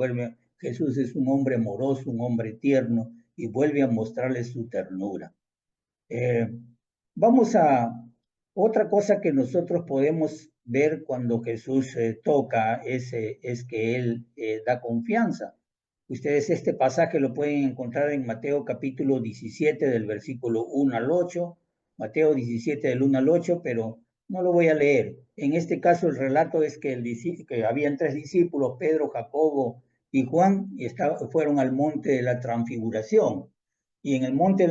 Jesús es un hombre amoroso, un hombre tierno, y vuelve a mostrarles su ternura. Eh, Vamos a otra cosa que nosotros podemos ver cuando Jesús toca es que Él da confianza. Ustedes este pasaje lo pueden encontrar en Mateo capítulo 17 del versículo 1 al 8, Mateo 17 del 1 al 8, pero no lo voy a leer. En este caso el relato es que habían tres discípulos, Pedro, Jacobo y Juan, y fueron al monte de la transfiguración. Y en el monte,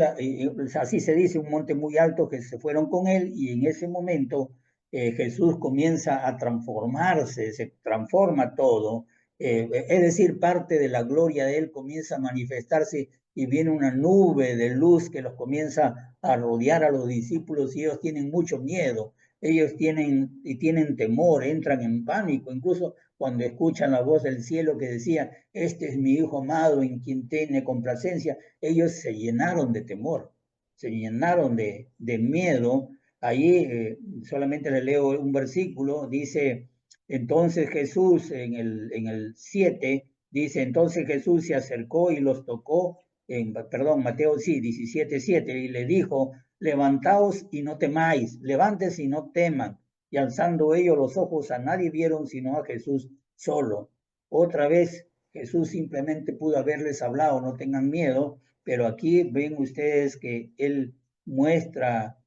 así se dice, un monte muy alto, que se fueron con él, y en ese momento Jesús comienza a transformarse, se transforma todo, es decir, parte de la gloria de él comienza a manifestarse y viene una nube de luz que los comienza a rodear a los discípulos y ellos tienen mucho miedo, ellos tienen temor, entran en pánico, incluso cuando escuchan la voz del cielo que decía, este es mi Hijo amado en quien tiene complacencia, ellos se llenaron de temor, se llenaron de miedo. Ahí solamente le leo un versículo, dice, entonces Jesús en el 7, dice, entonces Jesús se acercó y los tocó, perdón, Mateo sí, 17:7, y le dijo, levantaos y no temáis, levántese y no teman. Y alzando ellos los ojos a nadie vieron sino a Jesús solo. Otra vez Jesús simplemente pudo haberles hablado, no tengan miedo, pero aquí ven ustedes que Él muestra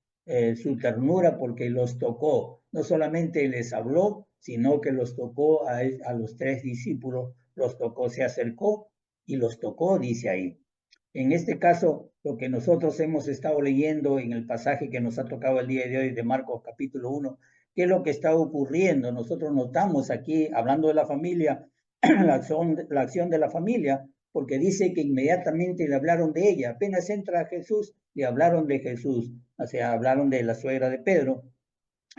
su ternura porque los tocó. No solamente les habló, sino que los tocó a los tres discípulos, los tocó, se acercó y los tocó, dice ahí. En este caso, lo que nosotros hemos estado leyendo en el pasaje que nos ha tocado el día de hoy de Marcos capítulo 1, ¿qué es lo que está ocurriendo? Nosotros notamos aquí, hablando de la familia, la acción de la familia, porque dice que inmediatamente le hablaron de ella. Apenas entra Jesús, le hablaron de Jesús, o sea, hablaron de la suegra de Pedro.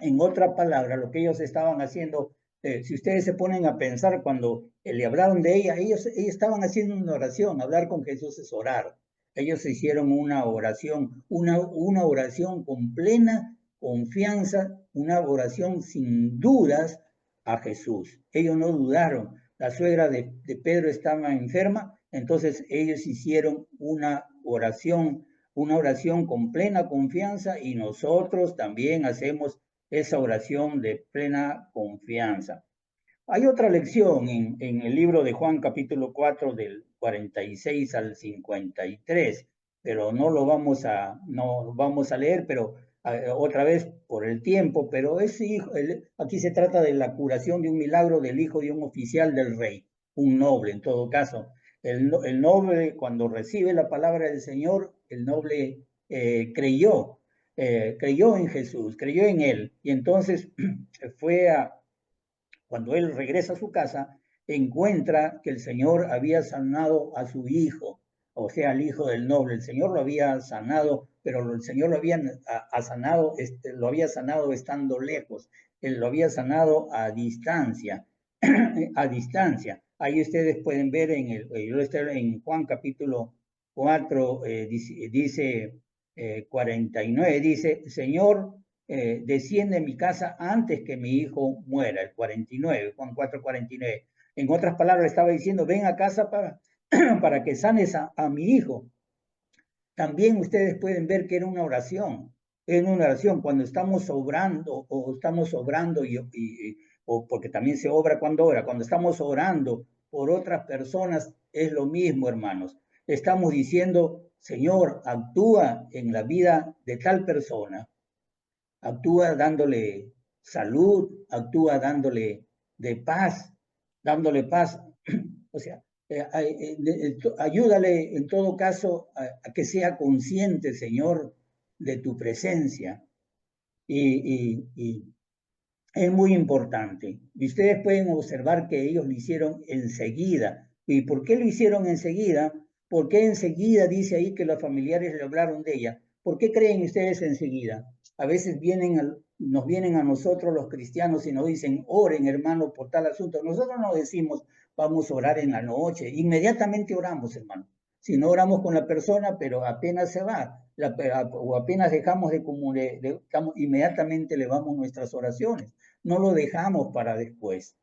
En otra palabra, lo que ellos estaban haciendo, si ustedes se ponen a pensar cuando le hablaron de ella, ellos estaban haciendo una oración. Hablar con Jesús es orar. Ellos hicieron una oración, una oración con plena confianza, una oración sin dudas a Jesús. Ellos no dudaron. La suegra de Pedro estaba enferma, entonces ellos hicieron una una oración con plena confianza, y nosotros también hacemos esa oración de plena confianza. Hay otra lección en el libro de Juan, capítulo 4, del 46 al 53, pero no vamos a leer, pero otra vez por el tiempo, pero aquí se trata de la curación de un milagro del hijo de un oficial del rey, un noble en todo caso. El noble, cuando recibe la palabra del Señor, el noble creyó en Jesús, creyó en él, y entonces cuando él regresa a su casa, encuentra que el Señor había sanado a su hijo, o sea, al hijo del noble. El Señor lo había sanado, pero el Señor lo había sanado estando lejos. Él lo había sanado a distancia, a distancia. Ahí ustedes pueden ver en Juan capítulo 4, dice 49, dice, Señor, desciende en mi casa antes que mi hijo muera, el 49, Juan 4, 49. En otras palabras, estaba diciendo, ven a casa para que sanes a mi hijo. También ustedes pueden ver que era una oración cuando estamos obrando, o porque también se obra cuando estamos orando por otras personas, es lo mismo, hermanos. Estamos diciendo, Señor, actúa en la vida de tal persona, actúa dándole salud, actúa dándole paz, o sea, ayúdale en todo caso a que sea consciente, Señor, de tu presencia. Y es muy importante. Y ustedes pueden observar que ellos lo hicieron enseguida. ¿Y por qué lo hicieron enseguida? ¿Por qué enseguida dice ahí que los familiares le hablaron de ella? ¿Por qué creen ustedes enseguida? A veces nos vienen a nosotros los cristianos y nos dicen, oren hermano por tal asunto. Nosotros no decimos, vamos a orar en la noche. Inmediatamente oramos, hermano. Si no oramos con la persona, pero apenas se va, o apenas dejamos inmediatamente le vamos nuestras oraciones. No lo dejamos para después.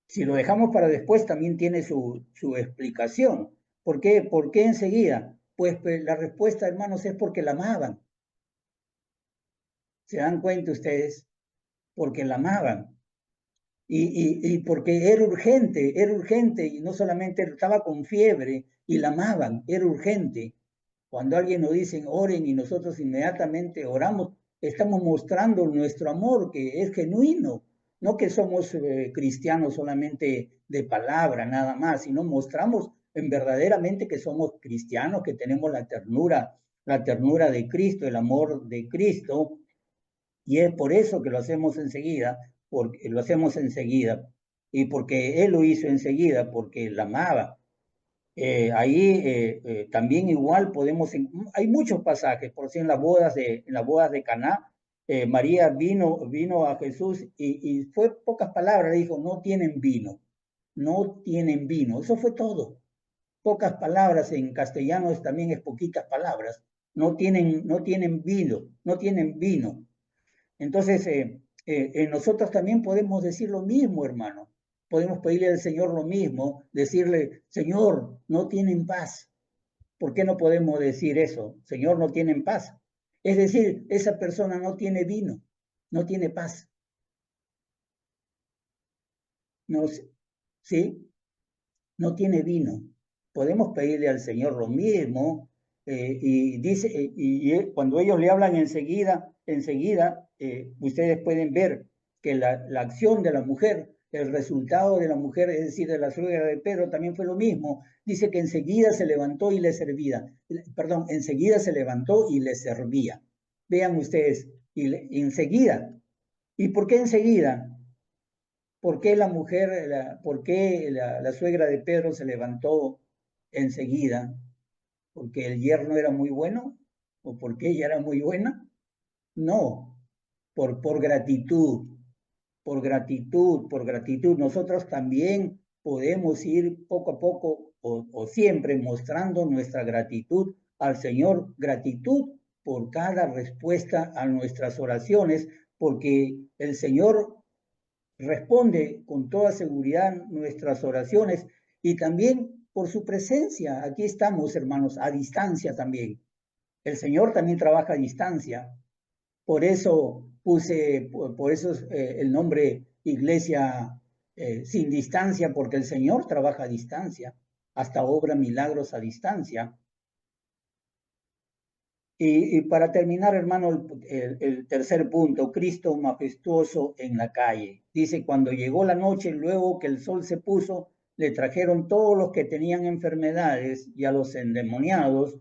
Si lo dejamos para después, también tiene su explicación. ¿Por qué? ¿Por qué enseguida? Pues la respuesta, hermanos, es porque la amaban. ¿Se dan cuenta ustedes? Porque la amaban. Y porque era urgente, y no solamente estaba con fiebre y la amaban, era urgente. Cuando alguien nos dice oren y nosotros inmediatamente oramos, estamos mostrando nuestro amor que es genuino, no que somos cristianos solamente de palabra nada más, sino mostramos en verdaderamente que somos cristianos, que tenemos la ternura de Cristo, el amor de Cristo, y es por eso que lo hacemos enseguida, porque lo hacemos enseguida, y porque Él lo hizo enseguida, porque la amaba. Ahí también igual hay muchos pasajes, por si en las bodas de Caná, María vino a Jesús y fue pocas palabras, le dijo, no tienen vino, eso fue todo. Pocas palabras, en castellano también es poquitas palabras, no tienen vino. Entonces, nosotros también podemos decir lo mismo, hermano. Podemos pedirle al Señor lo mismo, decirle, Señor, no tienen paz. ¿Por qué no podemos decir eso? Señor, no tienen paz. Es decir, esa persona no tiene vino, no tiene paz. No, ¿sí? No tiene vino. Podemos pedirle al Señor lo mismo, y dice, cuando ellos le hablan enseguida, ustedes pueden ver que la acción de la mujer, el resultado de la mujer, es decir, de la suegra de Pedro, también fue lo mismo. Dice que enseguida se levantó y le servía. Perdón, enseguida se levantó y le servía. Vean ustedes, enseguida. ¿Y por qué enseguida? ¿Por qué la suegra de Pedro se levantó enseguida? ¿Porque el yerno era muy bueno? ¿O porque ella era muy buena? No, por gratitud, por gratitud. Nosotros también podemos ir poco a poco o siempre mostrando nuestra gratitud al Señor, gratitud por cada respuesta a nuestras oraciones, porque el Señor responde con toda seguridad nuestras oraciones, y también por su presencia. Aquí estamos, hermanos, a distancia también. El Señor también trabaja a distancia. Por eso por eso el nombre Iglesia sin distancia, porque el Señor trabaja a distancia, hasta obra milagros a distancia. Y para terminar, hermano, el tercer punto, Cristo majestuoso en la calle. Dice, cuando llegó la noche, luego que el sol se puso, le trajeron todos los que tenían enfermedades y a los endemoniados,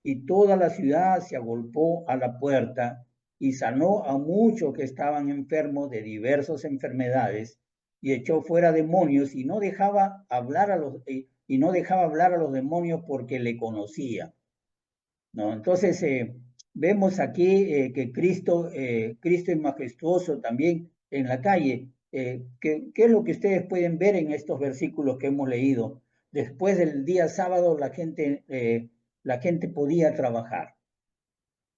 y toda la ciudad se agolpó a la puerta y sanó a muchos que estaban enfermos de diversas enfermedades y echó fuera demonios y no dejaba hablar a los demonios porque le conocía. ¿No? Entonces, vemos aquí que Cristo es majestuoso también en la calle. ¿Qué es lo que ustedes pueden ver en estos versículos que hemos leído? Después del día sábado, la gente podía trabajar.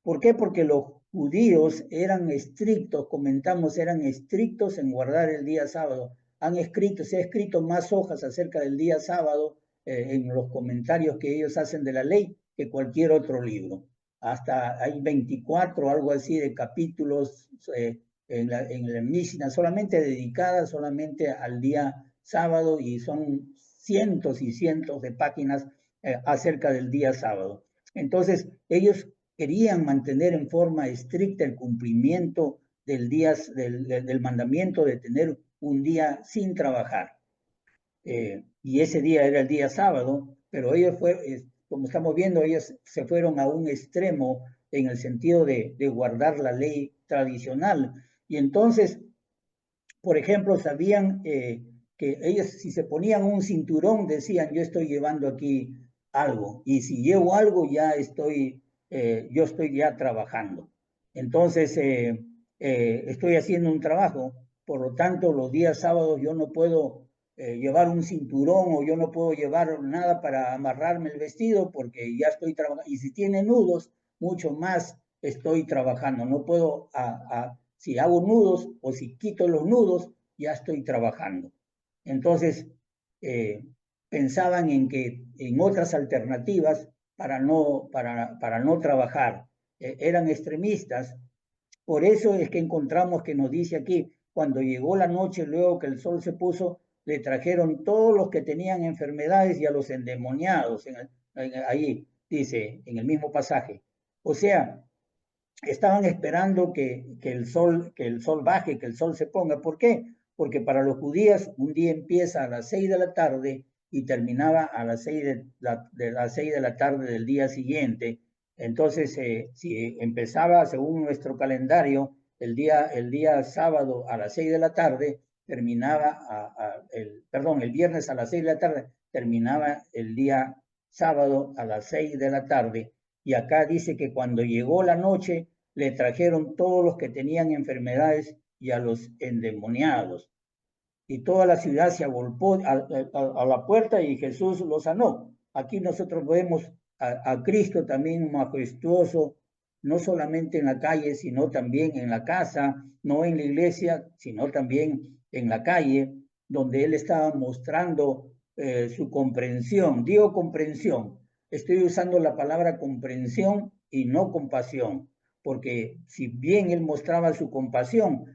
¿Por qué? Porque los judíos eran estrictos, comentamos, eran estrictos en guardar el día sábado. Se ha escrito más hojas acerca del día sábado en los comentarios que ellos hacen de la ley que cualquier otro libro. Hasta hay 24, algo así, de capítulos en la Mishnah, solamente al día sábado, y son cientos y cientos de páginas acerca del día sábado. Entonces, ellos querían mantener en forma estricta el cumplimiento del mandamiento de tener un día sin trabajar. Y ese día era el día sábado, pero ellos como estamos viendo, ellos se fueron a un extremo en el sentido de guardar la ley tradicional. Y entonces, por ejemplo, sabían que ellos, si se ponían un cinturón, decían, yo estoy llevando aquí algo, y si llevo algo, yo estoy ya trabajando. Entonces, estoy haciendo un trabajo, por lo tanto, los días sábados yo no puedo llevar un cinturón, o yo no puedo llevar nada para amarrarme el vestido porque ya estoy trabajando. Y si tiene nudos, mucho más estoy trabajando. No puedo, si hago nudos o si quito los nudos, ya estoy trabajando. Entonces, pensaban en otras alternativas para no trabajar. Eran extremistas. Por eso es que encontramos que nos dice aquí, cuando llegó la noche, luego que el sol se puso, le trajeron todos los que tenían enfermedades y a los endemoniados. Ahí dice, en el mismo pasaje. O sea, estaban esperando que el sol baje, que el sol se ponga. ¿Por qué? Porque para los judíos un día empieza a las 6 de la tarde y terminaba a las 6 de la tarde del día siguiente. Entonces, si empezaba según nuestro calendario el día sábado a las 6 de la tarde, terminaba el viernes a las 6 de la tarde, terminaba el día sábado a las 6 de la tarde. Y acá dice que cuando llegó la noche, le trajeron todos los que tenían enfermedades y a los endemoniados. Y toda la ciudad se agolpó a la puerta y Jesús los sanó. Aquí nosotros vemos a Cristo también majestuoso, no solamente en la calle, sino también en la casa, no en la iglesia, sino también en la calle, donde Él estaba mostrando su comprensión. Digo comprensión, estoy usando la palabra comprensión y no compasión, porque si bien Él mostraba su compasión,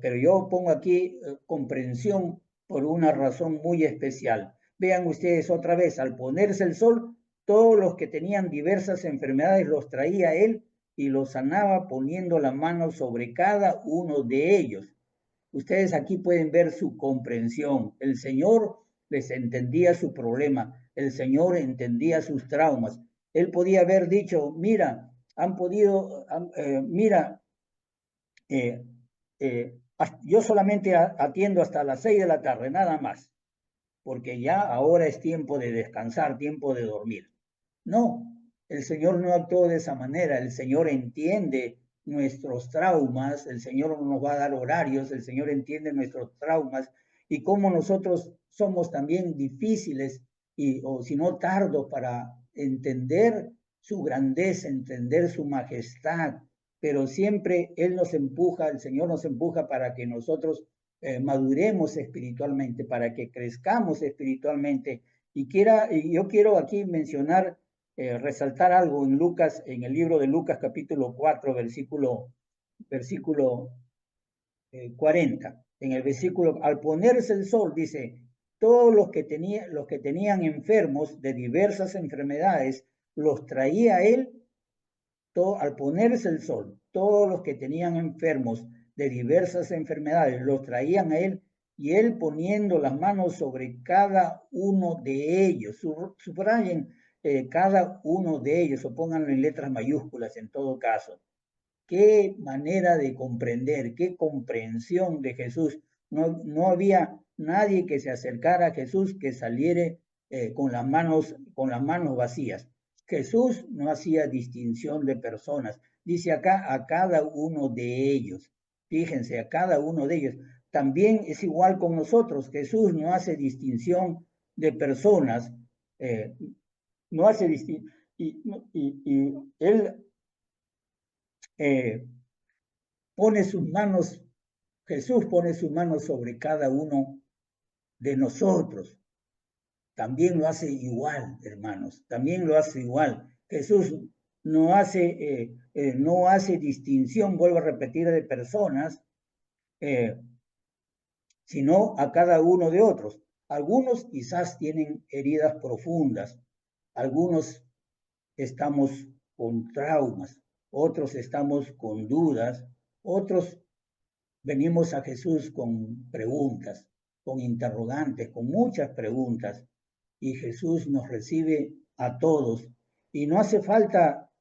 pero yo pongo aquí comprensión por una razón muy especial. Vean ustedes otra vez, al ponerse el sol, todos los que tenían diversas enfermedades los traía Él y los sanaba poniendo la mano sobre cada uno de ellos. Ustedes aquí pueden ver su comprensión. El Señor les entendía su problema, el Señor entendía sus traumas. Él podía haber dicho, mira, mira, yo solamente atiendo hasta las 6 de la tarde, nada más, porque ya ahora es tiempo de descansar, tiempo de dormir. No, el Señor no actuó de esa manera. El Señor entiende nuestros traumas, el Señor nos va a dar horarios, el Señor entiende nuestros traumas y cómo nosotros somos también difíciles o si no tardos para entender su grandeza, entender su majestad, pero siempre Él nos empuja, el Señor nos empuja para que nosotros maduremos espiritualmente, para que crezcamos espiritualmente Y yo quiero aquí mencionar, resaltar algo en Lucas, en el libro de Lucas capítulo 4, versículo 40. En el versículo, al ponerse el sol, dice, todos los que tenían enfermos de diversas enfermedades, los traía él, al ponerse el sol, todos los que tenían enfermos de diversas enfermedades, los traían a él, y él poniendo las manos sobre cada uno de ellos, subrayen cada uno de ellos, o pónganlo en letras mayúsculas en todo caso. Qué manera de comprender, qué comprensión de Jesús. No había nadie que se acercara a Jesús que saliera con las manos vacías. Jesús no hacía distinción de personas. Dice acá a cada uno de ellos. Fíjense, a cada uno de ellos. También es igual con nosotros. Jesús no hace distinción de personas. No hace distinción. Y él pone sus manos, Jesús pone sus manos sobre cada uno de nosotros. También lo hace igual, hermanos, también lo hace igual. Jesús no hace distinción, vuelvo a repetir, de personas, sino a cada uno de otros. Algunos quizás tienen heridas profundas, algunos estamos con traumas, otros estamos con dudas, otros venimos a Jesús con preguntas, con interrogantes, con muchas preguntas, y Jesús nos recibe a todos. Y no hace falta,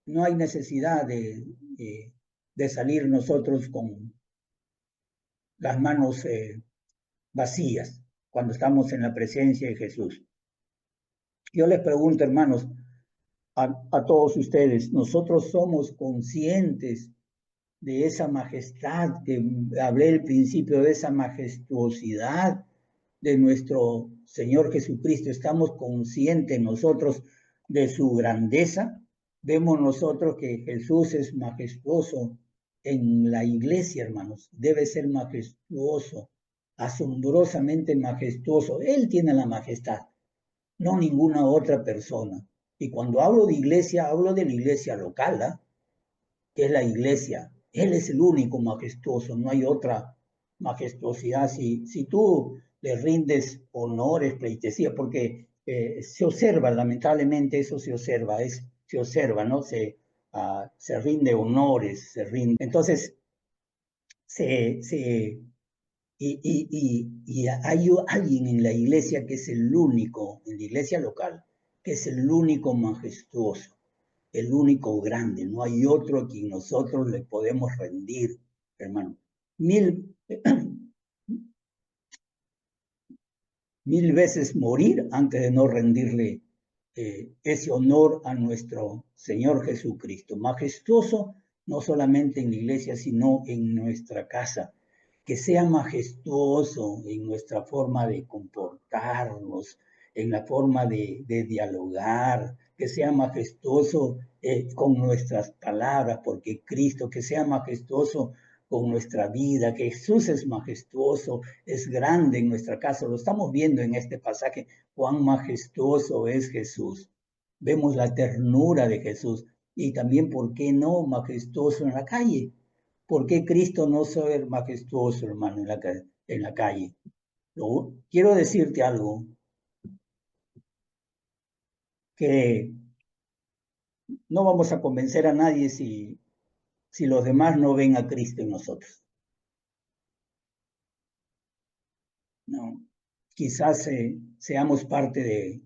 no hay necesidad de salir nosotros con las manos vacías cuando estamos en la presencia de Jesús. Yo les pregunto, hermanos, a todos ustedes, ¿nosotros somos conscientes de esa majestad que hablé al principio, de esa majestuosidad de nuestro Señor Jesucristo? ¿Estamos conscientes nosotros de su grandeza? Vemos nosotros que Jesús es majestuoso en la iglesia, hermanos. Debe ser majestuoso, asombrosamente majestuoso. Él tiene la majestad, no ninguna otra persona. Y cuando hablo de iglesia, hablo de la iglesia local, ¿eh? Que es la iglesia. Él es el único majestuoso, no hay otra majestuosidad. Si tú le rindes honores, pleitesía, porque se observa, lamentablemente eso se observa, se observa, ¿no? Se rinde honores, se rinde. Entonces, y hay alguien en la iglesia que es el único, en la iglesia local, que es el único majestuoso, el único grande. No hay otro a quien nosotros le podemos rendir, hermano. Mil veces morir antes de no rendirle ese honor a nuestro Señor Jesucristo. Majestuoso, no solamente en la iglesia, sino en nuestra casa. Que sea majestuoso en nuestra forma de comportarnos, en la forma de dialogar, que sea majestuoso con nuestras palabras, porque Cristo, que sea majestuoso con nuestra vida, que Jesús es majestuoso, es grande en nuestra casa. Lo estamos viendo en este pasaje, cuán majestuoso es Jesús. Vemos la ternura de Jesús y también, ¿por qué no majestuoso en la calle? ¿Por qué Cristo no ser majestuoso, hermano, en la calle? Quiero decirte algo, que no vamos a convencer a nadie si los demás no ven a Cristo en nosotros. No, quizás seamos parte del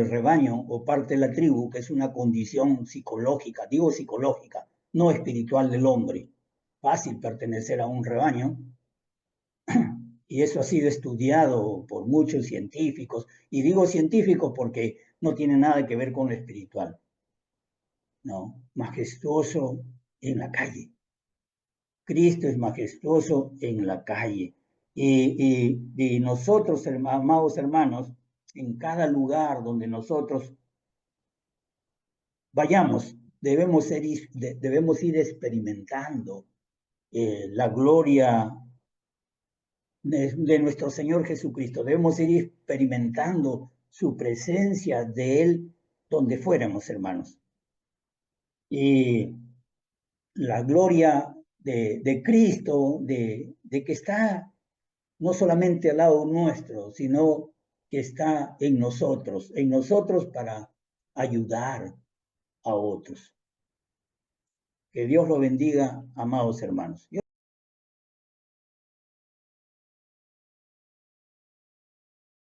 rebaño o parte de la tribu, que es una condición psicológica, digo psicológica, no espiritual del hombre. Fácil pertenecer a un rebaño, y eso ha sido estudiado por muchos científicos, y digo científicos porque no tiene nada que ver con lo espiritual. No, majestuoso en la calle. Cristo es majestuoso en la calle. Y nosotros, amados hermanos, en cada lugar donde nosotros vayamos, debemos ir experimentando la gloria de nuestro Señor Jesucristo. Debemos ir experimentando su presencia de Él donde fuéramos, hermanos. Y la gloria de Cristo, de que está no solamente al lado nuestro, sino que está en nosotros para ayudar a otros. Que Dios lo bendiga, amados hermanos.